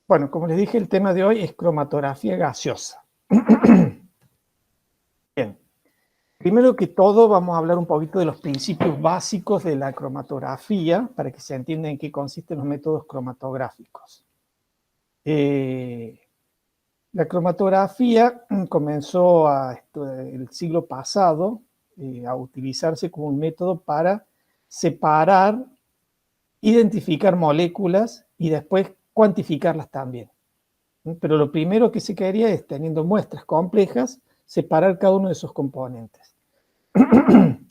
Bueno, como les dije, el tema de hoy es cromatografía gaseosa. Bien, primero que todo vamos a hablar un poquito de los principios básicos de la cromatografía para que se entienda en qué consisten los métodos cromatográficos. La cromatografía comenzó el siglo pasado a utilizarse como un método para separar, identificar moléculas y después cuantificarlas también. Pero lo primero que se quería es, teniendo muestras complejas, separar cada uno de esos componentes.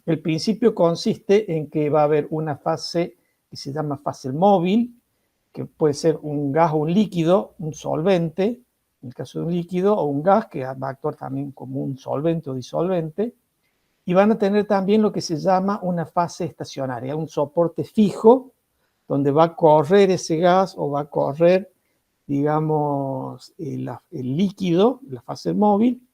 El principio consiste en que va a haber una fase que se llama fase móvil, que puede ser un gas o un líquido, un solvente, en el caso de un líquido, o un gas que va a actuar también como un solvente o disolvente, y van a tener también lo que se llama una fase estacionaria, un soporte fijo, donde va a correr ese gas o va a correr, digamos, el líquido, la fase móvil.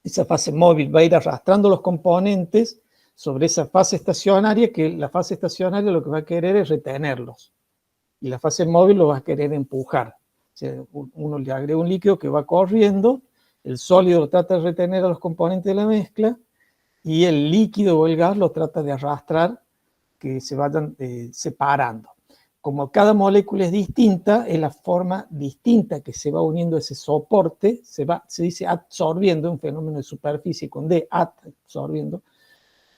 Esa fase móvil va a ir arrastrando los componentes sobre esa fase estacionaria, que la fase estacionaria lo que va a querer es retenerlos. Y la fase móvil lo va a querer empujar. O sea, uno le agrega un líquido que va corriendo, el sólido lo trata de retener a los componentes de la mezcla, y el líquido o el gas lo trata de arrastrar, que se vayan separando. Como cada molécula es distinta, es la forma distinta que se va uniendo a ese soporte, se dice absorbiendo, un fenómeno de superficie con D, absorbiendo.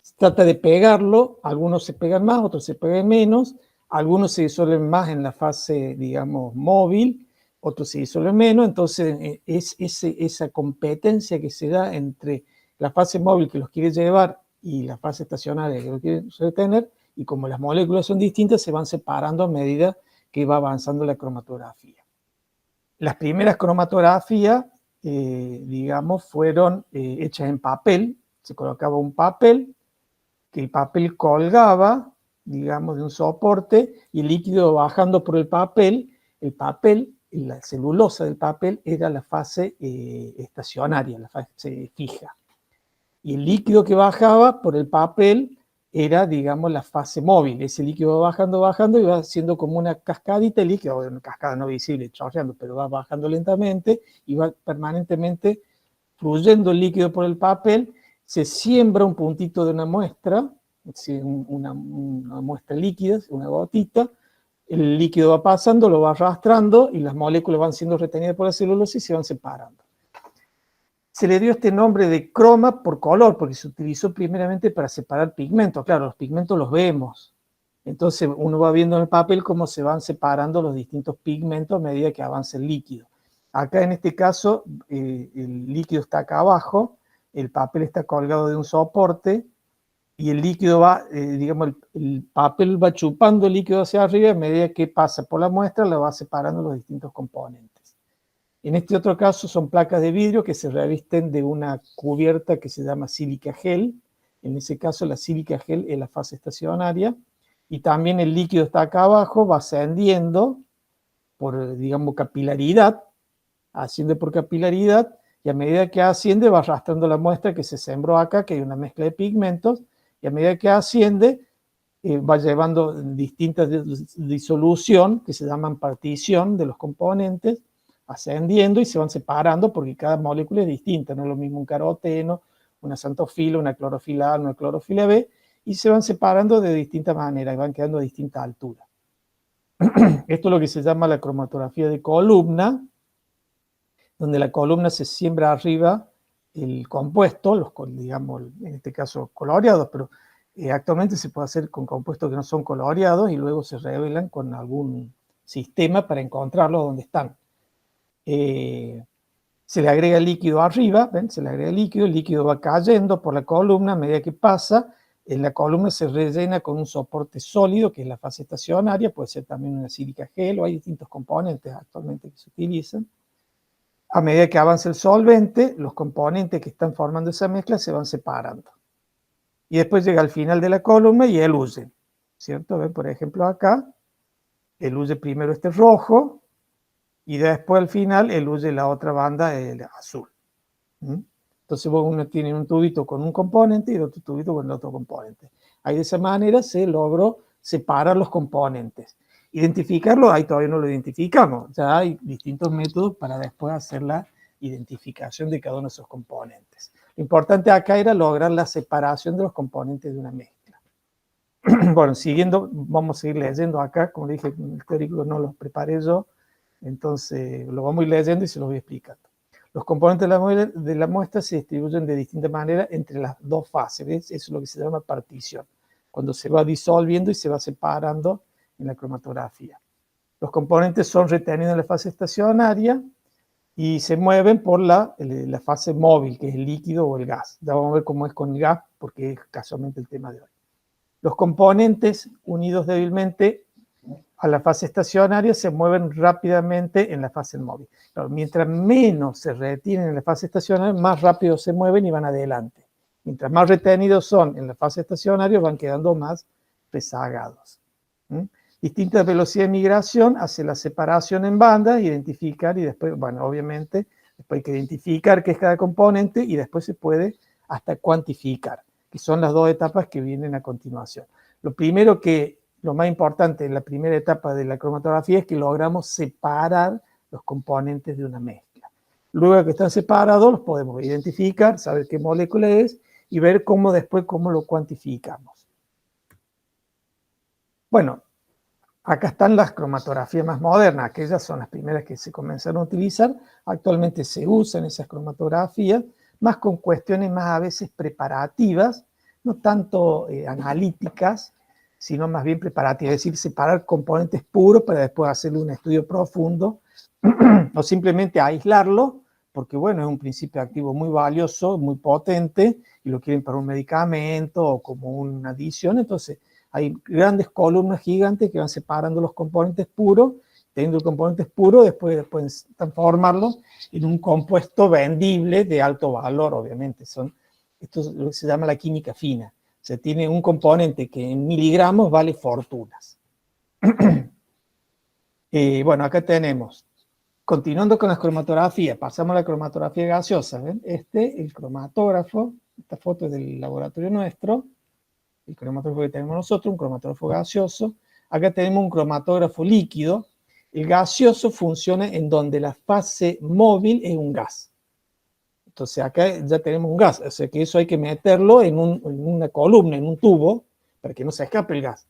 Se trata de pegarlo, algunos se pegan más, otros se pegan menos, algunos se disuelven más en la fase, digamos, móvil, otros se disuelven menos, entonces es esa competencia que se da entre la fase móvil que los quiere llevar y la fase estacionaria que los quiere retener, y como las moléculas son distintas, se van separando a medida que va avanzando la cromatografía. Las primeras cromatografías, digamos, fueron hechas en papel, se colocaba un papel, que el papel colgaba, digamos, de un soporte, y el líquido bajando por el papel, la celulosa del papel era la fase estacionaria, la fase fija. Y el líquido que bajaba por el papel era, digamos, la fase móvil. Ese líquido va bajando, bajando, y va haciendo como una cascadita de líquido, una cascada no visible, chorreando, pero va bajando lentamente y va permanentemente fluyendo el líquido por el papel. Se siembra un puntito de una muestra, una muestra líquida, una gotita, el líquido va pasando, lo va arrastrando y las moléculas van siendo retenidas por la celulosa y se van separando. Se le dio este nombre de croma por color, porque se utilizó primeramente para separar pigmentos. Claro, los pigmentos los vemos. Entonces uno va viendo en el papel cómo se van separando los distintos pigmentos a medida que avanza el líquido. Acá en este caso el líquido está acá abajo, el papel está colgado de un soporte y el líquido va, digamos, el papel va chupando el líquido hacia arriba, a medida que pasa por la muestra, lo va separando los distintos componentes. En este otro caso son placas de vidrio que se revisten de una cubierta que se llama sílica gel. En ese caso la sílica gel es la fase estacionaria, y también el líquido está acá abajo, va ascendiendo por, digamos, capilaridad, asciende por capilaridad, y a medida que asciende va arrastrando la muestra que se sembró acá, que hay una mezcla de pigmentos, y a medida que asciende va llevando distintas disolución, que se llaman partición de los componentes, ascendiendo y se van separando porque cada molécula es distinta, no es lo mismo un caroteno, una xantofila, una clorofila A, una clorofila B, y se van separando de distintas maneras y van quedando a distinta altura. Esto es lo que se llama la cromatografía de columna, donde la columna se siembra arriba el compuesto, digamos, en este caso coloreados, pero actualmente se puede hacer con compuestos que no son coloreados y luego se revelan con algún sistema para encontrarlos donde están. Se le agrega líquido arriba, ¿ven? Se le agrega líquido, el líquido va cayendo por la columna a medida que pasa, en la columna se rellena con un soporte sólido, que es la fase estacionaria, puede ser también una sílica gel, o hay distintos componentes actualmente que se utilizan. A medida que avanza el solvente, los componentes que están formando esa mezcla se van separando. Y después llega al final de la columna y eluye, ¿cierto? ¿Ven? Por ejemplo acá, eluye primero este rojo, y después al final eluye la otra banda, el azul. Entonces uno tiene un tubito con un componente y otro tubito con el otro componente. Ahí de esa manera se logró separar los componentes. Identificarlo, ahí todavía no lo identificamos. Ya hay distintos métodos para después hacer la identificación de cada uno de esos componentes. Lo importante acá era lograr la separación de los componentes de una mezcla. Bueno, siguiendo, vamos a seguir leyendo acá. Como le dije, el teórico no los preparé yo, entonces lo vamos a ir leyendo y se los voy explicando. Los componentes de la muestra se distribuyen de distinta manera entre las dos fases. ¿Ves? Eso es lo que se llama partición, cuando se va disolviendo y se va separando en la cromatografía. Los componentes son retenidos en la fase estacionaria y se mueven por la fase móvil, que es el líquido o el gas. Ya vamos a ver cómo es con el gas, porque es casualmente el tema de hoy. Los componentes unidos débilmente a la fase estacionaria se mueven rápidamente en la fase móvil. Pero mientras menos se retienen en la fase estacionaria, más rápido se mueven y van adelante. Mientras más retenidos son en la fase estacionaria, van quedando más rezagados. Distintas velocidades de migración hace la separación en bandas, identificar y después, bueno, obviamente, después hay que identificar qué es cada componente y después se puede hasta cuantificar, que son las dos etapas que vienen a continuación. Lo más importante en la primera etapa de la cromatografía es que logramos separar los componentes de una mezcla. Luego de que están separados, los podemos identificar, saber qué molécula es y ver cómo después lo cuantificamos. Bueno, acá están las cromatografías más modernas, aquellas son las primeras que se comenzaron a utilizar. Actualmente se usan esas cromatografías, más con cuestiones más a veces preparativas, no tanto analíticas, sino más bien preparativas, es decir, separar componentes puros para después hacerle un estudio profundo, o simplemente aislarlo, porque bueno, es un principio activo muy valioso, muy potente, y lo quieren para un medicamento o como una adición, entonces hay grandes columnas gigantes que van separando los componentes puros, teniendo componentes puros, después pueden transformarlos en un compuesto vendible de alto valor, obviamente. Esto es lo que se llama la química fina. Se tiene un componente que en miligramos vale fortunas. Bueno, acá tenemos, continuando con las cromatografías, pasamos a la cromatografía gaseosa. ¿Ven? El cromatógrafo, esta foto es del laboratorio nuestro, el cromatógrafo que tenemos nosotros, un cromatógrafo gaseoso. Acá tenemos un cromatógrafo líquido. El gaseoso funciona en donde la fase móvil es un gas. Entonces acá ya tenemos un gas, o sea que eso hay que meterlo en una columna, en un tubo, para que no se escape el gas.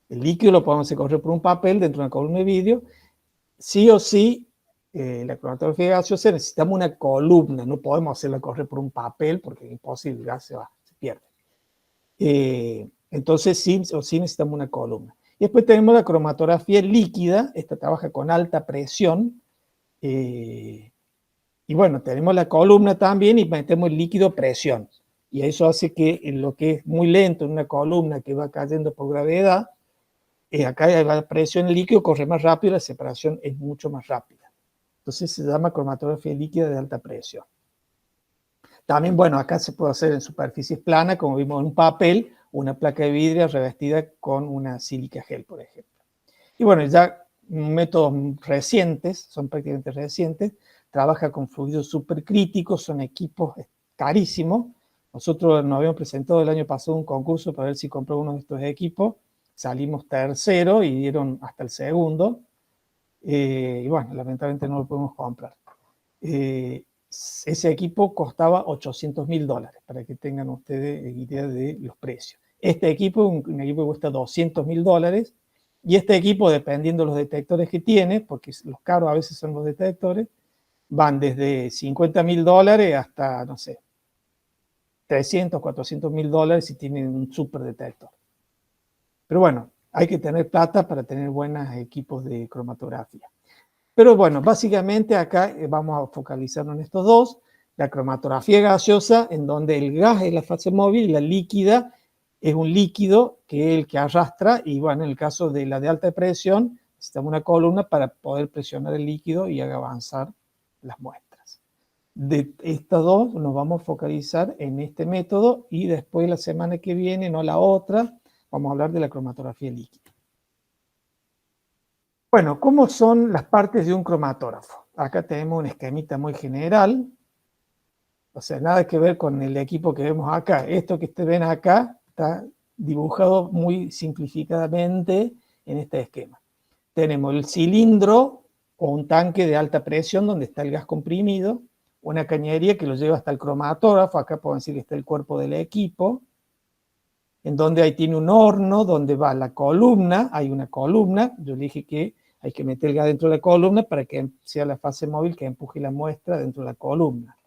El líquido lo podemos hacer correr por un papel dentro de una columna de vidrio. Sí o sí, la cromatografía gaseosa necesitamos una columna, no podemos hacerla correr por un papel porque es imposible, el gas se pierde. Entonces sí o sí necesitamos una columna. Y después tenemos la cromatografía líquida, esta trabaja con alta presión, y bueno, tenemos la columna también y metemos el líquido presión. Y eso hace que lo que es muy lento en una columna que va cayendo por gravedad, acá la presión del líquido corre más rápido, la separación es mucho más rápida. Entonces se llama cromatografía líquida de alta presión. También, bueno, acá se puede hacer en superficies planas, como vimos en un papel, una placa de vidrio revestida con una sílica gel, por ejemplo. Y bueno, ya métodos recientes, son prácticamente recientes, trabaja con fluidos supercríticos, son equipos carísimos. Nosotros nos habíamos presentado el año pasado un concurso para ver si compró uno de estos equipos, salimos tercero y dieron hasta el segundo, y bueno, lamentablemente no lo pudimos comprar. Ese equipo costaba $800.000, para que tengan ustedes idea de los precios. Este equipo, un equipo que cuesta $200.000, y este equipo, dependiendo de los detectores que tiene, porque los caros a veces son los detectores, van desde $50.000 hasta, no sé, $300.000, $400.000 si tienen un super detector. Pero bueno, hay que tener plata para tener buenos equipos de cromatografía. Pero bueno, básicamente acá vamos a focalizarnos en estos dos. La cromatografía gaseosa, en donde el gas es la fase móvil y la líquida es un líquido que es el que arrastra, y bueno, en el caso de la de alta presión, necesitamos una columna para poder presionar el líquido y avanzar las muestras. De estas dos nos vamos a focalizar en este método, y después la semana que viene, no la otra, vamos a hablar de la cromatografía líquida. Bueno, ¿cómo son las partes de un cromatógrafo? Acá tenemos un esquemita muy general, o sea, nada que ver con el equipo que vemos acá. Esto que ustedes ven acá está dibujado muy simplificadamente en este esquema. tenemos el cilindro o un tanque de alta presión donde está el gas comprimido, una cañería que lo lleva hasta el cromatógrafo, acá puedo decir que está el cuerpo del equipo, en donde ahí tiene un horno donde va la columna, hay una columna, yo le dije que hay que meter el gas dentro de la columna para que sea la fase móvil que empuje la muestra dentro de la columna.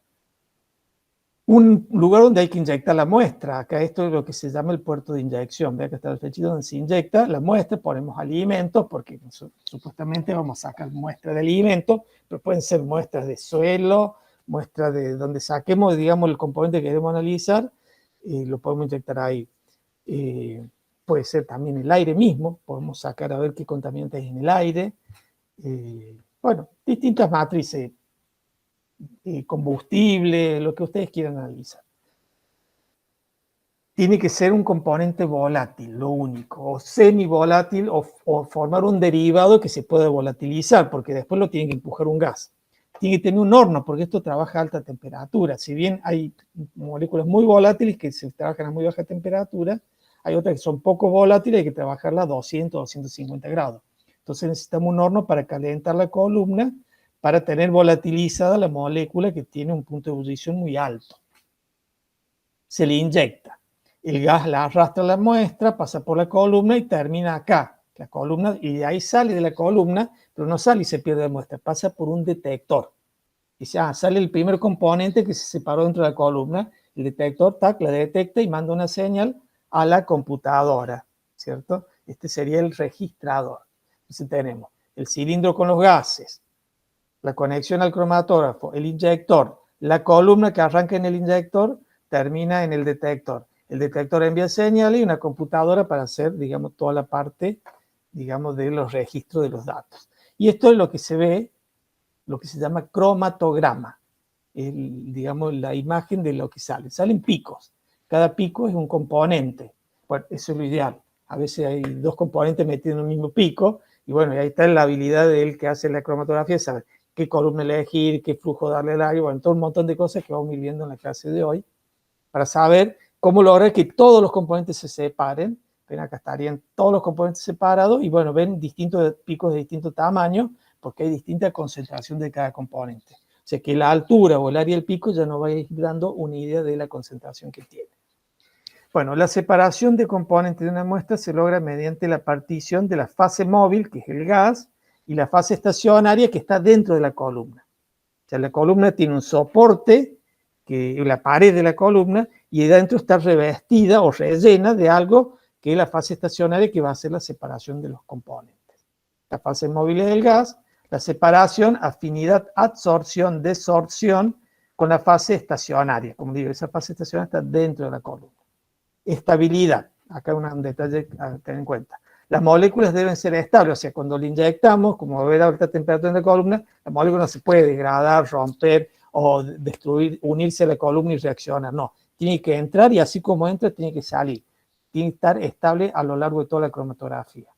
Un lugar donde hay que inyectar la muestra, acá esto es lo que se llama el puerto de inyección, ve que está el fechito donde se inyecta la muestra, ponemos alimentos, porque supuestamente vamos a sacar muestras de alimento, pero pueden ser muestras de suelo, muestras de donde saquemos, digamos, el componente que queremos analizar, lo podemos inyectar ahí. Puede ser también el aire mismo, podemos sacar a ver qué contaminantes hay en el aire. Bueno, distintas matrices, combustible, lo que ustedes quieran analizar. Tiene que ser un componente volátil, lo único, o semi-volátil, o formar un derivado que se pueda volatilizar, porque después lo tiene que empujar un gas. Tiene que tener un horno, porque esto trabaja a alta temperatura. Si bien hay moléculas muy volátiles que se trabajan a muy baja temperatura, hay otras que son poco volátiles y hay que trabajarlas a 200, 250 grados. Entonces necesitamos un horno para calentar la columna, para tener volatilizada la molécula que tiene un punto de ebullición muy alto. Se le inyecta. El gas la arrastra a la muestra, pasa por la columna y termina acá. La columna, y de ahí sale de la columna, pero no sale y se pierde la muestra, pasa por un detector. Dice, sale el primer componente que se separó dentro de la columna, el detector, tac, la detecta y manda una señal a la computadora, ¿cierto? Este sería el registrador. Entonces tenemos el cilindro con los gases, la conexión al cromatógrafo, el inyector, la columna que arranca en el inyector termina en el detector. El detector envía señal y una computadora para hacer, digamos, toda la parte, digamos, de los registros de los datos. Y esto es lo que se ve, lo que se llama cromatograma, digamos, la imagen de lo que sale. Salen picos. Cada pico es un componente. Bueno, eso es lo ideal. A veces hay dos componentes metidos en un mismo pico, y bueno, y ahí está la habilidad del que hace la cromatografía, saber qué columna elegir, qué flujo darle al aire, bueno, todo un montón de cosas que vamos a ir viendo en la clase de hoy, para saber cómo lograr que todos los componentes se separen. Ven, acá estarían todos los componentes separados, y bueno, ven distintos picos de distinto tamaño, porque hay distinta concentración de cada componente. O sea que la altura o el área del pico ya nos va a ir dando una idea de la concentración que tiene. Bueno, la separación de componentes de una muestra se logra mediante la partición de la fase móvil, que es el gas, y la fase estacionaria, que está dentro de la columna. O sea, la columna tiene un soporte, que es la pared de la columna, y dentro está revestida o rellena de algo que es la fase estacionaria, que va a ser la separación de los componentes. La fase móvil es el gas, la separación, afinidad, adsorción, desorción, con la fase estacionaria. Como digo, esa fase estacionaria está dentro de la columna. Estabilidad, acá un detalle a tener en cuenta. Las moléculas deben ser estables, o sea, cuando le inyectamos, como va a haber alta temperatura en la columna, la molécula no se puede degradar, romper o destruir, unirse a la columna y reaccionar, no. Tiene que entrar y así como entra, tiene que salir. Tiene que estar estable a lo largo de toda la cromatografía.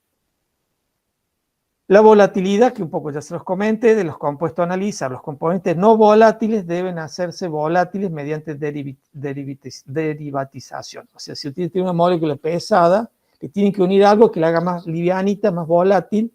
La volatilidad, que un poco ya se los comenté, de los compuestos a analizar. Los componentes no volátiles deben hacerse volátiles mediante derivatización. O sea, si usted tiene una molécula pesada, le tienen que unir algo que la haga más livianita, más volátil.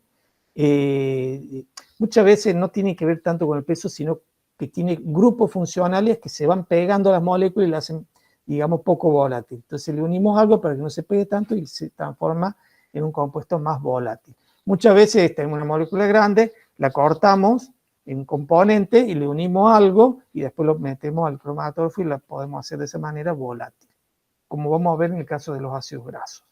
Muchas veces no tiene que ver tanto con el peso, sino que tiene grupos funcionales que se van pegando a las moléculas y la hacen, digamos, poco volátil. Entonces le unimos algo para que no se pegue tanto y se transforma en un compuesto más volátil. Muchas veces tenemos una molécula grande, la cortamos en un componente y le unimos algo y después lo metemos al cromatógrafo y la podemos hacer de esa manera volátil, como vamos a ver en el caso de los ácidos grasos.